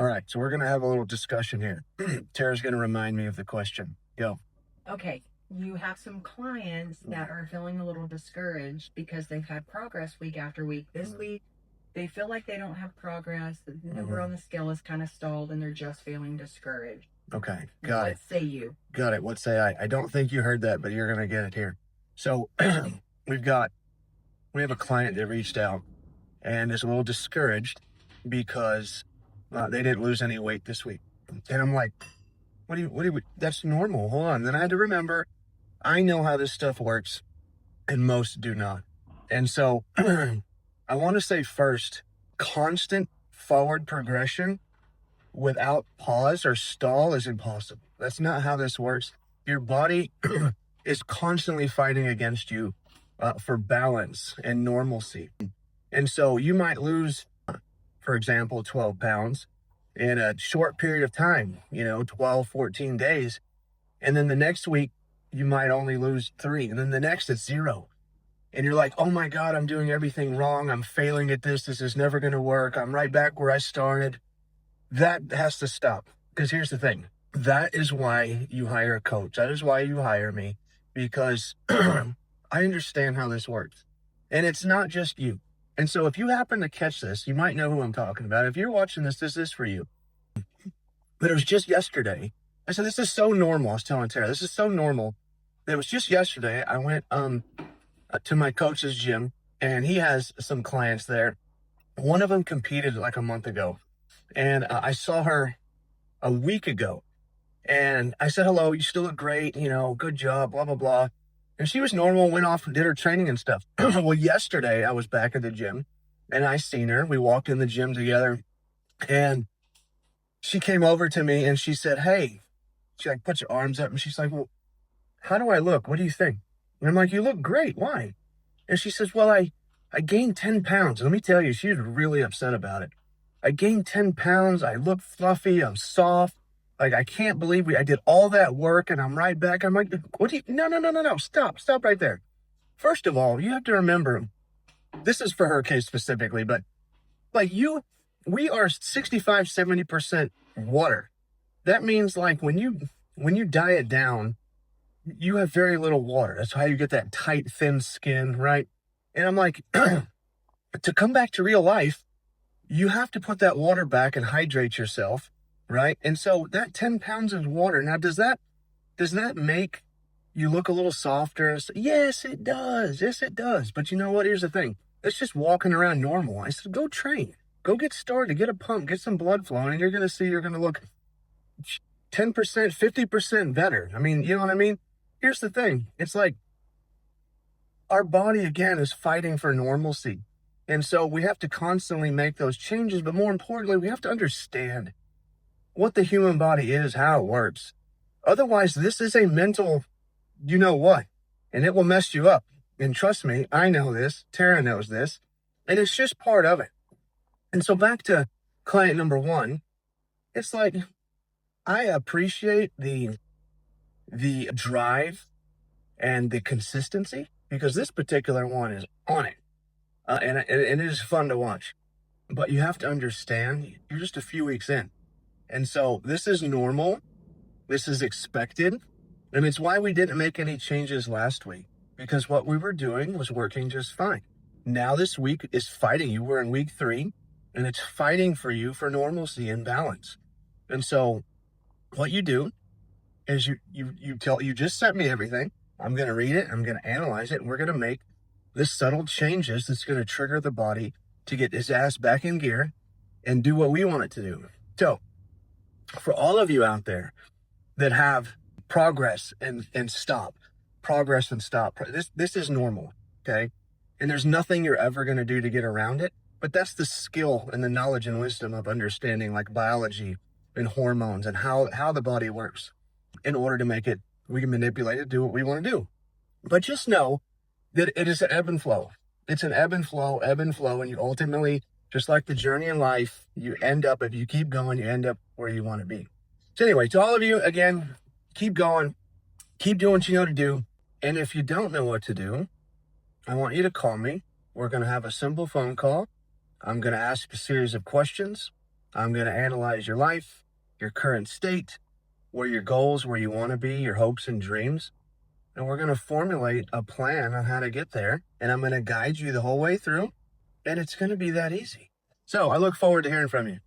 All right, so we're going to have a little discussion here. Tara's going to remind me of the question. Go. Okay, you have some clients that are feeling a little discouraged because they've had progress week after week. This week, they feel like they don't have progress. The number on the scale is kind of stalled and they're just feeling discouraged. Okay, got it. What say you? Got it. What say I? I don't think you heard that, but you're going to get it here. So we have a client that reached out and is a little discouraged because they didn't lose any weight this week. And I'm like, that's normal. Hold on. Then I had to remember, I know how this stuff works and most do not. And so I want to say first, constant forward progression without pause or stall is impossible. That's not how this works. Your body is constantly fighting against you for balance and normalcy. And so you might lose, for example, 12 pounds in a short period of time, 12, 14 days. And then the next week, you might only lose 3. And then the next, it's 0. And you're like, oh my God, I'm doing everything wrong. I'm failing at this. This is never going to work. I'm right back where I started. That has to stop. Because here's the thing. That is why you hire a coach. That is why you hire me. Because I understand how this works. And it's not just you. And so if you happen to catch this, you might know who I'm talking about. If you're watching this is for you. But it was just yesterday. I said, this is so normal. I was telling Tara, this is so normal. It was just yesterday. I went to my coach's gym, and he has some clients there. One of them competed like a month ago. And I saw her a week ago. And I said, hello, you still look great. Good job, blah, blah, blah. And she was normal, went off and did her training and stuff. Well, yesterday I was back at the gym and I seen her. We walked in the gym together and she came over to me and she said, hey, she like puts her arms up and she's like, well, how do I look? What do you think? And I'm like, you look great. Why? And she says, well, I gained 10 pounds. Let me tell you, she was really upset about it. I gained 10 pounds. I look fluffy. I'm soft. Like, I can't believe I did all that work and I'm right back. I'm like, no. Stop right there. First of all, you have to remember, this is for her case specifically, but like we are 65, 70% water. That means like when you diet down, you have very little water. That's how you get that tight, thin skin, right? And I'm like, to come back to real life, you have to put that water back and hydrate yourself. Right. And so that 10 pounds of water. Now, does that make you look a little softer? Yes, it does. Yes, it does. But you know what? Here's the thing. It's just walking around normal. I said, go train, go get started, get a pump, get some blood flowing. And you're going to see you're going to look 10%, 50% better. I mean, you know what I mean? Here's the thing. It's like our body, again, is fighting for normalcy. And so we have to constantly make those changes. But more importantly, we have to understand what the human body is, how it works. Otherwise, this is a mental, you know what, and it will mess you up. And trust me, I know this, Tara knows this, and it's just part of it. And so back to client number 1, it's like, I appreciate the drive and the consistency because this particular one is on it. And it is fun to watch. But you have to understand, you're just a few weeks in. And so this is normal. This is expected. And it's why we didn't make any changes last week, because what we were doing was working just fine. Now this week is fighting you. We're in week 3 and it's fighting for you for normalcy and balance. And so what you do is you just sent me everything. I'm going to read it. I'm going to analyze it. And we're going to make the subtle changes that's going to trigger the body to get his ass back in gear and do what we want it to do. So for all of you out there that have progress and stop, this is normal, okay? And there's nothing you're ever going to do to get around it, but that's the skill and the knowledge and wisdom of understanding like biology and hormones and how the body works in order to make it, we can manipulate it, do what we want to do. But just know that it is an ebb and flow. It's an ebb and flow, and you ultimately, just like the journey in life, you end up, if you keep going, you end up where you want to be. So anyway, to all of you, again, keep going, keep doing what you know to do. And if you don't know what to do, I want you to call me. We're going to have a simple phone call. I'm going to ask a series of questions. I'm going to analyze your life, your current state, where your goals, where you want to be, your hopes and dreams. And we're going to formulate a plan on how to get there. And I'm going to guide you the whole way through. And it's going to be that easy. So I look forward to hearing from you.